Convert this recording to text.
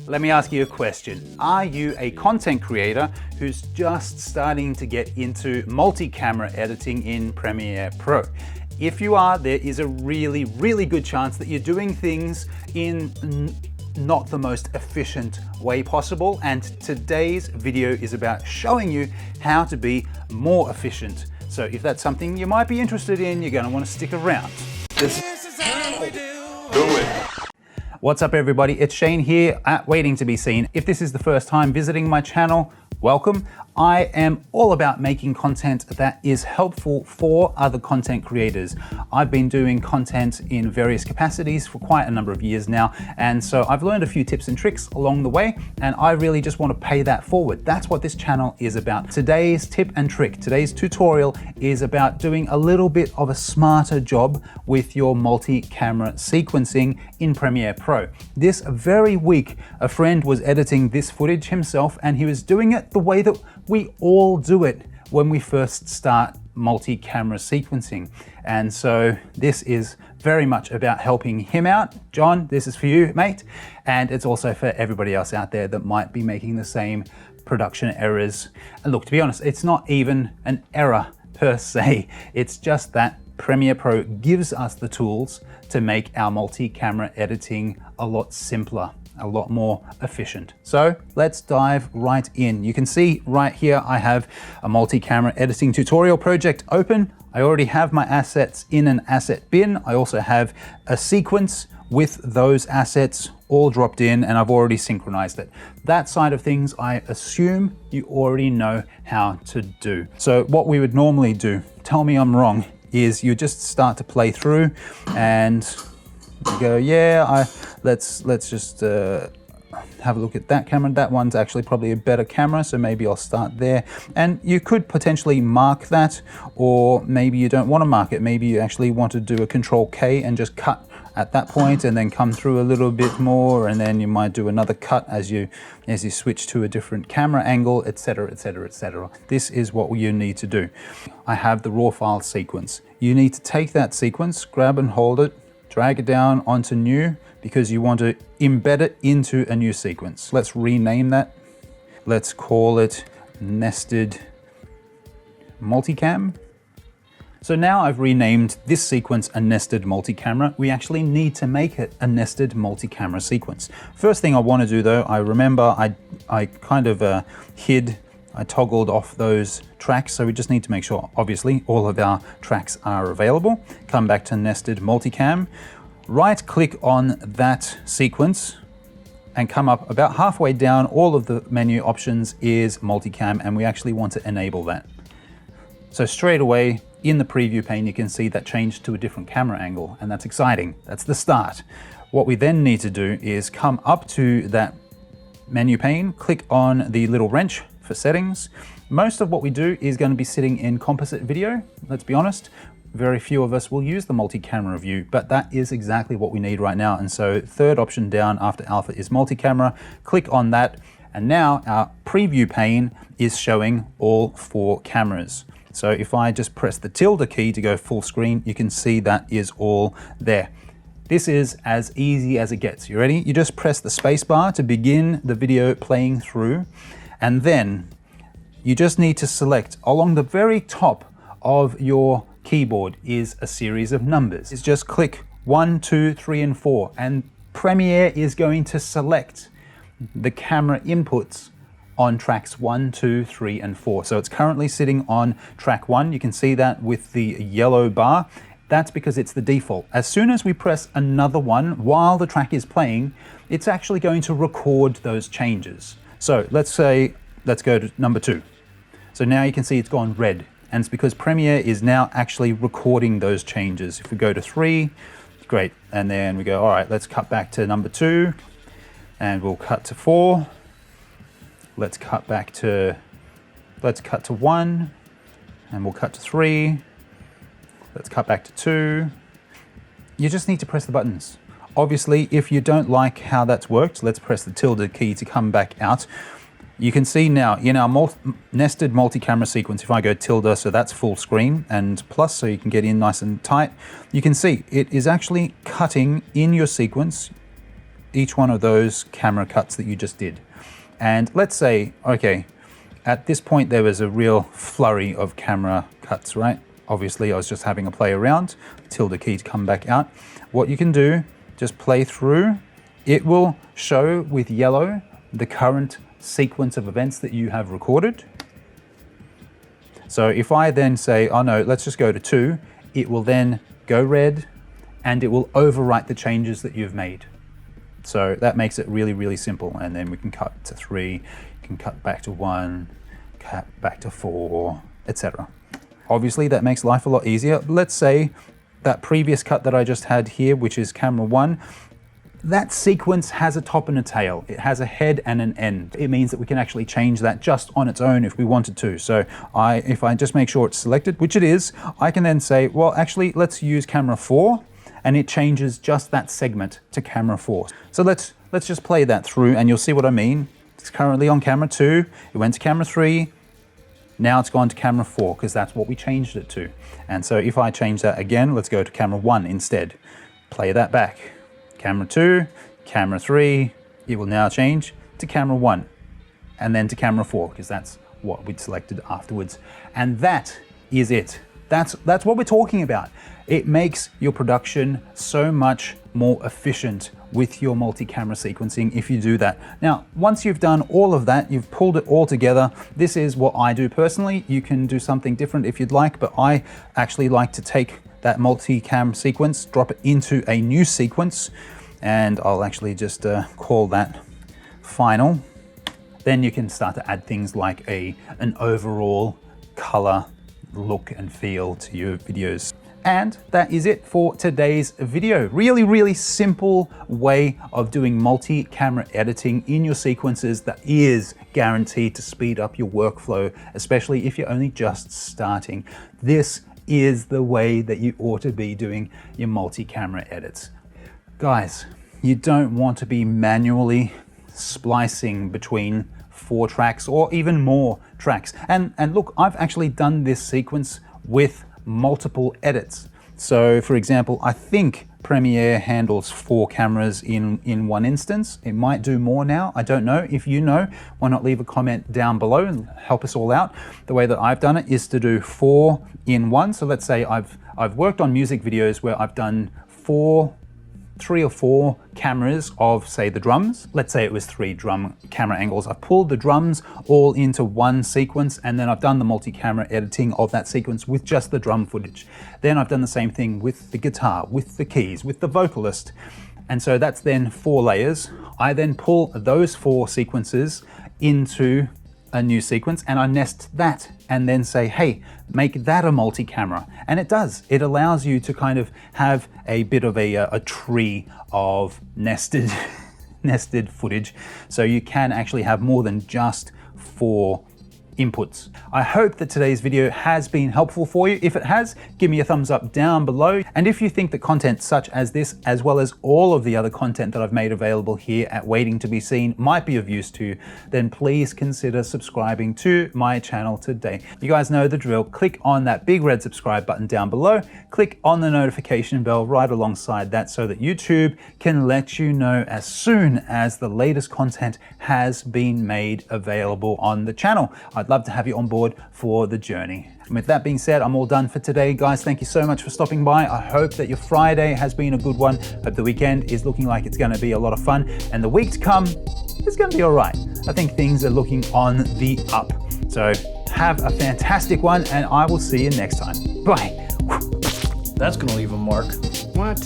Let me ask you a question. Are you a content creator who's just starting to get into multi-camera editing in Premiere Pro? If you are, there is a really good chance that you're doing things in not the most efficient way possible, and today's video is about showing you how to be more efficient. So if that's something you might be interested in, you're going to want to stick around. This is how we do it. What's up everybody, it's Shane here at Waiting to Be Seen. If this is the first time visiting my channel, welcome. I am all about making content that is helpful for other content creators. I've been doing content in various capacities for quite a number of years now, and so I've learned a few tips and tricks along the way, and I really just want to pay that forward. That's what this channel is about. Today's tip and trick, today's tutorial is about doing a little bit of a smarter job with your multi-camera sequencing in Premiere Pro. This very week, a friend was editing this footage himself, and he was doing it the way that we all do it when we first start multi-camera sequencing. And so this is very much about helping him out. John, this is for you, mate. And it's also for everybody else out there that might be making the same production errors. And look, to be honest, it's not even an error per se. It's just that Premiere Pro gives us the tools to make our multi-camera editing a lot simpler, a lot more efficient. So let's dive right in. You can see right here, I have a multi-camera editing tutorial project open. I already have my assets in an asset bin. I also have a sequence with those assets all dropped in, and I've already synchronized it. That side of things, I assume you already know how to do. So what we would normally do, tell me I'm wrong, is you just start to play through and you go, yeah, let's just have a look at that camera. That one's actually probably a better camera, so maybe I'll start there. And you could potentially mark that, or maybe you don't want to mark it. Maybe you actually want to do a Control K and just cut at that point and then come through a little bit more, and then you might do another cut as you switch to a different camera angle, etc, etc, etc. This is what you need to do. I have the raw file sequence. You need to take that sequence, grab and hold it, drag it down onto new, because you want to embed it into a new sequence. Let's rename that. Let's call it nested multicam. So now I've renamed this sequence a nested multi-camera. We actually need to make it a nested multi-camera sequence. First thing I want to do though, I remember I kind of I toggled off those tracks, so we just need to make sure, obviously, all of our tracks are available. Come back to nested multicam, right click on that sequence and come up about halfway down. All of the menu options is multicam, and we actually want to enable that. So straight away in the preview pane, you can see that changed to a different camera angle, and that's exciting. That's the start. What we then need to do is come up to that menu pane, click on the little wrench for settings. Most of what we do is going to be sitting in composite video. Let's be honest, very few of us will use the multi-camera view, but that is exactly what we need right now. And so third option down after alpha is multi-camera. Click on that, and now our preview pane is showing all 4 cameras. So if I just press the tilde key to go full screen, you can see that is all there. This is as easy as it gets. You ready? You just press the space bar to begin the video playing through, and then you just need to select along the very top of your keyboard is a series of numbers. It's just click 1, 2, 3, and 4, and Premiere is going to select the camera inputs on tracks 1, 2, 3, and 4. So it's currently sitting on track 1. You can see that with the yellow bar. That's because it's the default. As soon as we press another one while the track is playing, it's actually going to record those changes. So let's go to number 2. So now you can see it's gone red, and it's because Premiere is now actually recording those changes. If we go to 3, great. And then we go, all right, let's cut back to number 2, and we'll cut to 4. Let's cut to 1, and we'll cut to 3. Let's cut back to 2. You just need to press the buttons. Obviously, if you don't like how that's worked, let's press the tilde key to come back out. You can see now in our nested multi-camera sequence, if I go tilde, so that's full screen, and plus, so you can get in nice and tight, you can see it is actually cutting in your sequence. each one of those camera cuts that you just did. And let's say, okay, at this point there was a real flurry of camera cuts, right? Obviously I was just having a play around till the key to come back out. What you can do, just play through. It will show with yellow the current sequence of events that you have recorded. So if I then say, oh no, let's just go to 2, it will then go red and it will overwrite the changes that you've made. So that makes it really, really simple. And then we can cut to 3, you can cut back to 1, cut back to 4, etc. Obviously that makes life a lot easier. Let's say that previous cut that I just had here, which is camera 1, that sequence has a top and a tail. It has a head and an end. It means that we can actually change that just on its own if we wanted to. So if I just make sure it's selected, which it is, I can then say, well, actually, let's use camera 4, and it changes just that segment to camera 4. So let's just play that through, and you'll see what I mean. It's currently on camera 2, it went to camera 3, now it's gone to camera 4, because that's what we changed it to. And so if I change that again, let's go to camera 1 instead. Play that back. Camera 2, camera 3, it will now change to camera 1 and then to camera 4 because that's what we'd selected afterwards. And that is it. That's what we're talking about. It makes your production so much more efficient with your multi-camera sequencing if you do that. Now, once you've done all of that, you've pulled it all together, this is what I do personally. You can do something different if you'd like, but I actually like to take that multi-cam sequence, drop it into a new sequence, and I'll actually just call that final. Then you can start to add things like an overall color, look and feel to your videos. And that is it for today's video. Really, really simple way of doing multi-camera editing in your sequences that is guaranteed to speed up your workflow, especially if you're only just starting. This is the way that you ought to be doing your multi-camera edits. Guys, you don't want to be manually splicing between 4 tracks or even more tracks. And look, I've actually done this sequence with multiple edits. So for example, I think Premiere handles 4 cameras in one instance. It might do more now, I don't know. If you know, why not leave a comment down below and help us all out. The way that I've done it is to do 4 in 1. So let's say I've worked on music videos where I've done 3 or 4 cameras of, say, the drums. Let's say it was 3 drum camera angles. I've pulled the drums all into one sequence, and then I've done the multi-camera editing of that sequence with just the drum footage. Then I've done the same thing with the guitar, with the keys, with the vocalist. And so that's then 4 layers. I then pull those 4 sequences into a new sequence and I nest that and then say, hey, make that a multi-camera. And it does. It allows you to kind of have a bit of a tree of nested footage. So you can actually have more than just 4 inputs. I hope that today's video has been helpful for you. If it has, give me a thumbs up down below. And if you think that content such as this, as well as all of the other content that I've made available here at Waiting to Be Seen might be of use to you, then please consider subscribing to my channel today. You guys know the drill. Click on that big red subscribe button down below. Click on the notification bell right alongside that so that YouTube can let you know as soon as the latest content has been made available on the channel. I'd love to have you on board for the journey. And with that being said, I'm all done for today, guys. Thank you so much for stopping by. I hope that your Friday has been a good one. Hope the weekend is looking like it's going to be a lot of fun, and the week to come is going to be all right. I think things are looking on the up. So have a fantastic one, and I will see you next time. Bye. That's going to leave a mark. What?